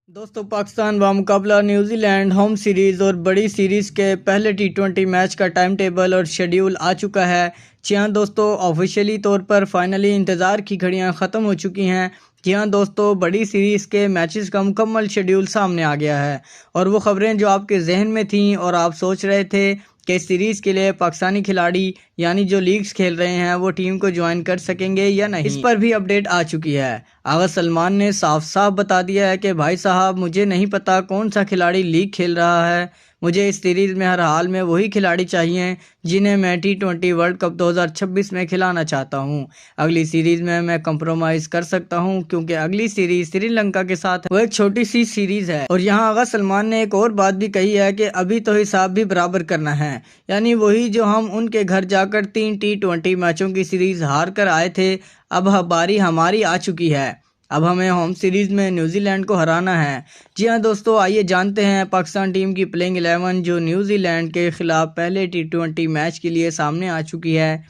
दोस्तों पाकिस्तान बामुकाबला New Zealand home series और बड़ी सीरीज़ के पहले टी20 मैच का टाइम टेबल और शेड्यूल आ चुका है। जी हाँ दोस्तों, ऑफिशियली तौर पर फाइनली इंतज़ार की घड़ियां ख़त्म हो चुकी हैं। जी हाँ दोस्तों, बड़ी सीरीज़ के मैचेस का मुकम्मल शेड्यूल सामने आ गया है और वो ख़बरें जो आपके जहन में थीं और आप सोच रहे थे कि इस सीरीज़ के लिए पाकिस्तानी खिलाड़ी यानी जो लीग्स खेल रहे हैं वो टीम को ज्वाइन कर सकेंगे या नहीं, इस पर भी अपडेट आ चुकी है। आगा सलमान ने साफ साफ बता दिया है कि भाई साहब, मुझे नहीं पता कौन सा खिलाड़ी लीग खेल रहा है, मुझे इस सीरीज़ में हर हाल में वही खिलाड़ी चाहिए जिन्हें मैं टी20 वर्ल्ड कप 2026 में खिलाना चाहता हूं। अगली सीरीज़ में मैं कंप्रोमाइज़ कर सकता हूं क्योंकि अगली सीरीज़ श्रीलंका के साथ है, वो एक छोटी सी सीरीज़ है। और यहाँ आगा सलमान ने एक और बात भी कही है कि अभी तो हिसाब भी बराबर करना है, यानी वही जो हम उनके घर जाकर 3 टी20 मैचों की सीरीज़ हार कर आए थे, अब बारी हमारी आ चुकी है। अब हमें होम सीरीज़ में न्यूजीलैंड को हराना है। जी हाँ दोस्तों, आइए जानते हैं पाकिस्तान टीम की प्लेइंग 11 जो न्यूजीलैंड के ख़िलाफ़ पहले टी20 मैच के लिए सामने आ चुकी है।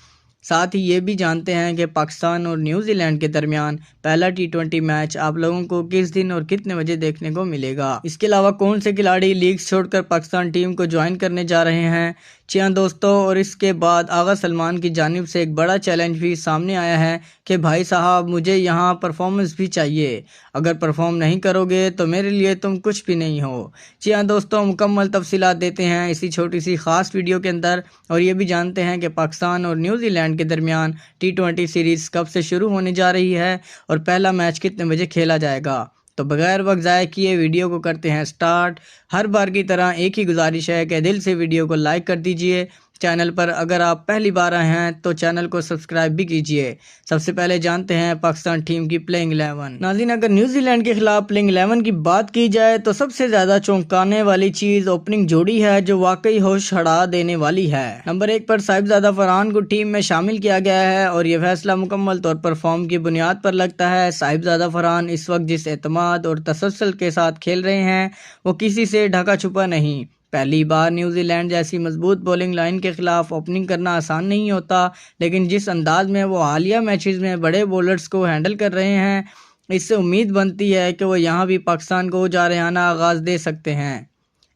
साथ ही ये भी जानते हैं कि पाकिस्तान और न्यूजीलैंड के दरमियान पहला टी20 मैच आप लोगों को किस दिन और कितने बजे देखने को मिलेगा। इसके अलावा कौन से खिलाड़ी लीग छोड़कर पाकिस्तान टीम को ज्वाइन करने जा रहे हैं। जी हाँ दोस्तों, और इसके बाद आगा सलमान की जानिब से एक बड़ा चैलेंज भी सामने आया है कि भाई साहब, मुझे यहाँ परफॉर्मेंस भी चाहिए, अगर परफॉर्म नहीं करोगे तो मेरे लिए तुम कुछ भी नहीं हो। जी हाँ दोस्तों, मुकम्मल तफसीलात देते हैं इसी छोटी सी ख़ास वीडियो के अंदर और ये भी जानते हैं कि पाकिस्तान और न्यूजीलैंड के दरमियान टी20 सीरीज़ कब से शुरू होने जा रही है और पहला मैच कितने बजे खेला जाएगा। तो बगैर वक्त ज़ाय किए वीडियो को करते हैं स्टार्ट। हर बार की तरह एक ही गुजारिश है कि दिल से वीडियो को लाइक कर दीजिए। चैनल पर अगर आप पहली बार आए हैं तो चैनल को सब्सक्राइब भी कीजिए। सबसे पहले जानते हैं पाकिस्तान टीम की प्लेइंग 11। नाज़रीन, अगर न्यूजीलैंड के खिलाफ प्लेइंग 11 की बात की जाए तो सबसे ज़्यादा चौंकाने वाली चीज़ ओपनिंग जोड़ी है जो वाकई होश हड़ा देने वाली है। नंबर 1 पर साहिबजादा फरहान को टीम में शामिल किया गया है और यह फैसला मुकम्मल तौर पर फॉर्म की बुनियाद पर लगता है। साहिबजादा फरहान इस वक्त जिस एतमाद और तसल्सल के साथ खेल रहे हैं वो किसी से ढका छुपा नहीं। पहली बार न्यूजीलैंड जैसी मजबूत बॉलिंग लाइन के खिलाफ ओपनिंग करना आसान नहीं होता, लेकिन जिस अंदाज में वो हालिया मैचेस में बड़े बॉलर्स को हैंडल कर रहे हैं, इससे उम्मीद बनती है कि वो यहाँ भी पाकिस्तान को जारहाना आगाज़ दे सकते हैं।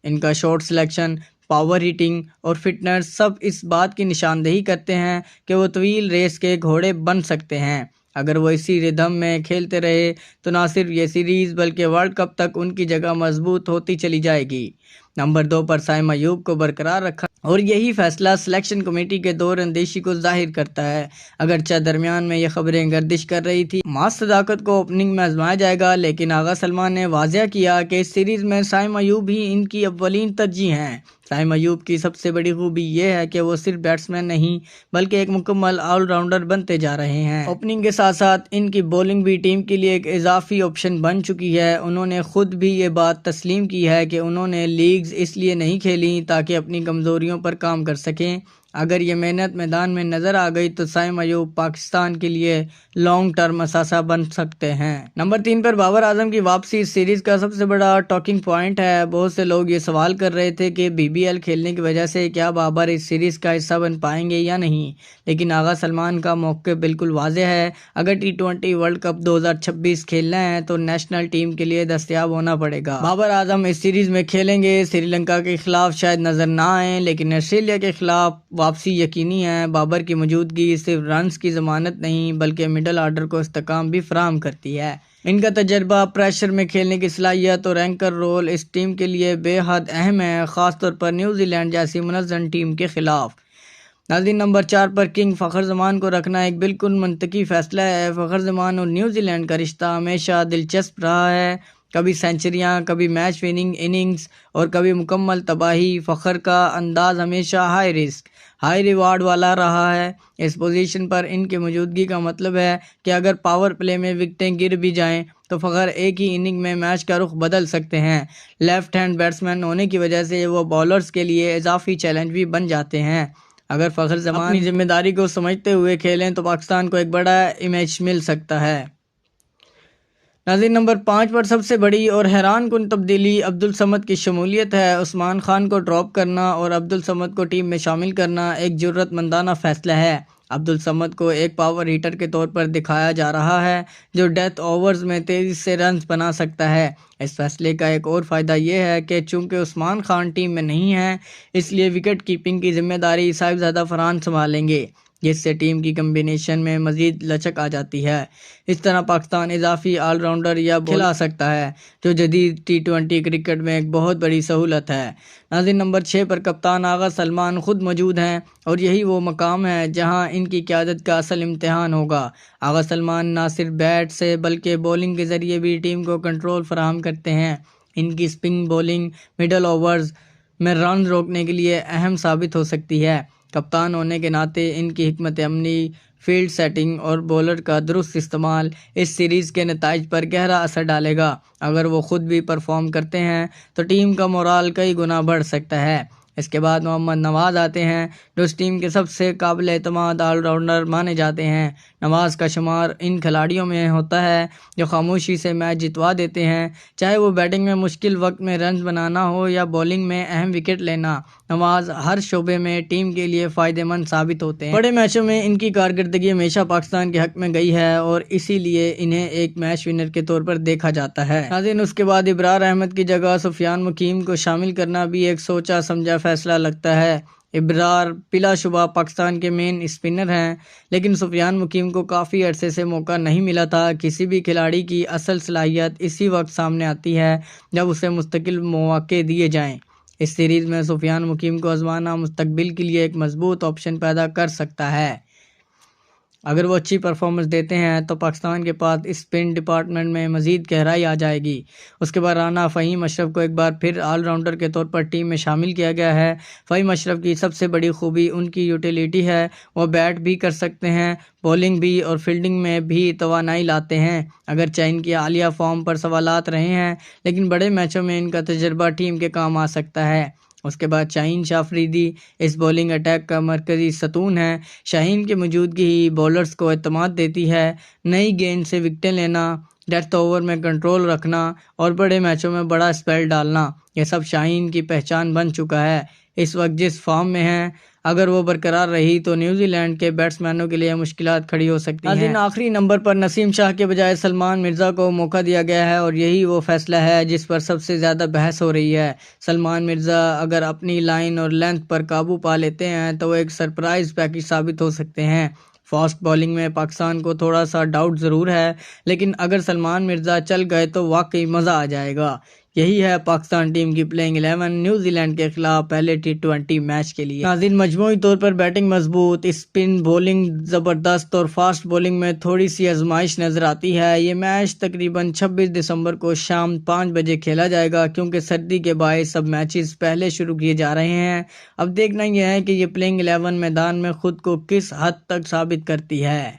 इनका शॉट सिलेक्शन, पावर हिटिंग और फिटनेस सब इस बात की निशानदेही करते हैं कि वो तवील रेस के घोड़े बन सकते हैं। अगर वो इसी रिदम में खेलते रहे तो ना सिर्फ ये सीरीज़ बल्कि वर्ल्ड कप तक उनकी जगह मजबूत होती चली जाएगी। नंबर 2 पर साइम अयूब को बरकरार रखा और यही फैसला सिलेक्शन कमेटी के दौर अंदेशी को जाहिर करता है। अगरचे दरमियान में ये खबरें गर्दिश कर रही थी मास सदाकत को ओपनिंग में आजमाया जाएगा, लेकिन आगा सलमान ने वाज़ेह किया कि इस सीरीज़ में साइम अयूब ही इनकी अव्वलीन तरजीह हैं। साइम अयूब की सबसे बड़ी खूबी ये है कि वो सिर्फ बैट्समैन नहीं बल्कि एक मुकम्मल ऑलराउंडर बनते जा रहे हैं। ओपनिंग के साथ साथ इनकी बॉलिंग भी टीम के लिए एक इजाफी ऑप्शन बन चुकी है। उन्होंने खुद भी ये बात तस्लीम की है कि उन्होंने लीग्स इसलिए नहीं खेली ताकि अपनी कमज़ोरियों पर काम कर सकें। अगर ये मेहनत मैदान में नज़र आ गई तो साइम अयूब पाकिस्तान के लिए लॉन्ग टर्म असासा बन सकते हैं। नंबर 3 पर बाबर आजम की वापसी इस सीरीज़ का सबसे बड़ा टॉकिंग पॉइंट है। बहुत से लोग ये सवाल कर रहे थे कि BBL खेलने की वजह से क्या बाबर इस सीरीज़ का हिस्सा बन पाएंगे या नहीं, लेकिन आगा सलमान का मौक़िफ़ बिल्कुल वाज़ेह है। अगर टी20 वर्ल्ड कप 2026 खेलना है तो नेशनल टीम के लिए दस्तयाब होना पड़ेगा। बाबर आजम इस सीरीज़ में खेलेंगे। श्रीलंका के खिलाफ शायद नज़र ना आए, लेकिन ऑस्ट्रेलिया के खिलाफ वापसी यकीनी है। बाबर की मौजूदगी सिर्फ रन्स की ज़मानत नहीं बल्कि मिडल आर्डर को इस्तेकाम भी फराहम करती है। इनका तजर्बा, प्रेशर में खेलने की सलाहियत और एंकर रोल इस टीम के लिए बेहद अहम है, ख़ासतौर पर न्यूजीलैंड जैसी मुनज़्ज़म टीम के खिलाफ। नाज़रीन, नंबर 4 पर किंग फ़खर ज़मान को रखना एक बिल्कुल मंतकी फ़ैसला है। फ़खर ज़मान और न्यूजीलैंड का रिश्ता हमेशा दिलचस्प रहा है, कभी सेंचुरियाँ, कभी मैच विनिंग इनिंग्स और कभी मुकम्मल तबाही। फ़खर का अंदाज़ हमेशा हाई रिस्क हाई रिवार्ड वाला रहा है। इस पोजीशन पर इनकी मौजूदगी का मतलब है कि अगर पावर प्ले में विकेटें गिर भी जाएं तो फ़खर एक ही इनिंग में मैच का रुख बदल सकते हैं। लेफ़्ट हैंड बैट्समैन होने की वजह से वो बॉलर्स के लिए इजाफी चैलेंज भी बन जाते हैं। अगर फ़खर ज़मान अपनी जिम्मेदारी को समझते हुए खेलें तो पाकिस्तान को एक बड़ा इमेज मिल सकता है। नाज़रीन, नंबर 5 पर सबसे बड़ी और हैरान कुन तब्दीली अब्दुल समद की शमूलियत है। उस्मान खान को ड्रॉप करना और अब्दुल समद को टीम में शामिल करना एक जुर्रतमंदाना फ़ैसला है। عبدالصمد کو ایک پاور ہیٹر کے طور پر دکھایا جا رہا ہے جو ڈیتھ اوورز میں تیزی سے رنز بنا سکتا ہے۔ اس فیصلے کا ایک اور فائدہ یہ ہے کہ چونکہ عثمان خان ٹیم میں نہیں ہے، اس لیے وکٹ کیپنگ کی ذمہ داری صاحبزادہ فرحان سنبھالیں گے، جس سے ٹیم کی کمبینیشن میں مزید لچک آ جاتی ہے۔ اس طرح پاکستان اضافی آل راؤنڈر یا کھلا سکتا ہے، جو جدید ٹی20 کرکٹ میں ایک بہت بڑی سہولت ہے۔ ناظرین، نمبر 6 پر کپتان آغا سلمان خود موجود ہیں اور یہی وہ مقام ہے جہاں ان کی قیادت کا اصل امتحان ہوگا۔ آغا سلمان نہ صرف بیٹ سے بلکہ بولنگ کے ذریعے بھی ٹیم کو کنٹرول فراہم کرتے ہیں۔ ان کی اسپن بولنگ مڈل اوورز میں رنز روکنے کے لیے اہم ثابت ہو سکتی ہے۔ کپتان ہونے کے ناطے ان کی حکمت عملی، فیلڈ سیٹنگ اور بولر کا درست استعمال اس سیریز کے نتائج پر گہرا اثر ڈالے گا۔ اگر وہ خود بھی پرفارم کرتے ہیں تو ٹیم کا مورال کئی گنا بڑھ سکتا ہے۔ اس کے بعد محمد نواز آتے ہیں جو اس ٹیم کے سب سے قابل اعتماد آل راؤنڈر مانے جاتے ہیں۔ نواز کا شمار ان کھلاڑیوں میں ہوتا ہے جو خاموشی سے میچ جتوا دیتے ہیں، چاہے وہ بیٹنگ میں مشکل وقت میں رنز بنانا ہو یا بولنگ میں اہم وکٹ لینا۔ نواز ہر شعبے میں ٹیم کے لیے فائدہ مند ثابت ہوتے ہیں۔ بڑے میچوں میں ان کی کارکردگی ہمیشہ پاکستان کے حق میں گئی ہے اور اسی لیے انہیں ایک میچ ونر کے طور پر دیکھا جاتا ہے۔ ناظرین، اس کے بعد ابرار احمد کی جگہ سفیان مقیم کو شامل کرنا بھی ایک سوچا سمجھا فیصلہ لگتا ہے۔ ابرار بلا شبہ پاکستان کے مین اسپنر ہیں، لیکن سفیان مقیم کو کافی عرصے سے موقع نہیں ملا تھا۔ کسی بھی کھلاڑی کی اصل صلاحیت اسی وقت سامنے آتی ہے جب اسے مستقل مواقع دیے جائیں۔ اس سیریز میں سفیان مقیم کو آزمانا مستقبل کے لیے ایک مضبوط آپشن پیدا کر سکتا ہے۔ اگر وہ اچھی پرفارمنس دیتے ہیں تو پاکستان کے پاس اسپن ڈپارٹمنٹ میں مزید گہرائی آ جائے گی۔ اس کے بعد رانا فہیم اشرف کو ایک بار پھر آل راؤنڈر کے طور پر ٹیم میں شامل کیا گیا ہے۔ فہیم اشرف کی سب سے بڑی خوبی ان کی یوٹیلیٹی ہے۔ وہ بیٹ بھی کر سکتے ہیں، بولنگ بھی اور فیلڈنگ میں بھی توانائی لاتے ہیں۔ اگرچہ ان کی حالیہ فارم پر سوالات رہے ہیں، لیکن بڑے میچوں میں ان کا تجربہ ٹیم کے کام آ سکتا ہے۔ اس کے بعد شاہین شاہ افریدی اس بولنگ اٹیک کا مرکزی ستون ہے۔ شاہین کی موجودگی ہی بولرز کو اعتماد دیتی ہے۔ نئی گیند سے وکٹیں لینا، ڈیتھ اوور میں کنٹرول رکھنا اور بڑے میچوں میں بڑا اسپیل ڈالنا، یہ سب شاہین کی پہچان بن چکا ہے۔ اس وقت جس فارم میں ہیں، اگر وہ برقرار رہی تو نیوزی لینڈ کے بیٹسمینوں کے لیے مشکلات کھڑی ہو سکتی ہیں۔ ناظرین، آخری نمبر پر نسیم شاہ کے بجائے سلمان مرزا کو موقع دیا گیا ہے اور یہی وہ فیصلہ ہے جس پر سب سے زیادہ بحث ہو رہی ہے۔ سلمان مرزا اگر اپنی لائن اور لینتھ پر قابو پا لیتے ہیں تو وہ ایک سرپرائز پیکج ثابت ہو سکتے ہیں۔ فاسٹ بولنگ میں پاکستان کو تھوڑا سا ڈاؤٹ ضرور ہے، لیکن اگر سلمان مرزا چل گئے تو واقعی مزہ آ جائے گا۔ یہی ہے پاکستان ٹیم کی پلینگ 11 نیوزی لینڈ کے خلاف پہلے ٹی20 میچ کے لیے۔ ناظرین، مجموعی طور پر بیٹنگ مضبوط، اسپن بولنگ زبردست اور فاسٹ بولنگ میں تھوڑی سی آزمائش نظر آتی ہے۔ یہ میچ تقریباً 26 دسمبر کو شام 5 بجے کھیلا جائے گا، کیونکہ سردی کے باعث سب میچز پہلے شروع کیے جا رہے ہیں۔ اب دیکھنا یہ ہے کہ یہ پلینگ 11 میدان میں خود کو کس حد تک ثابت کرتی ہے۔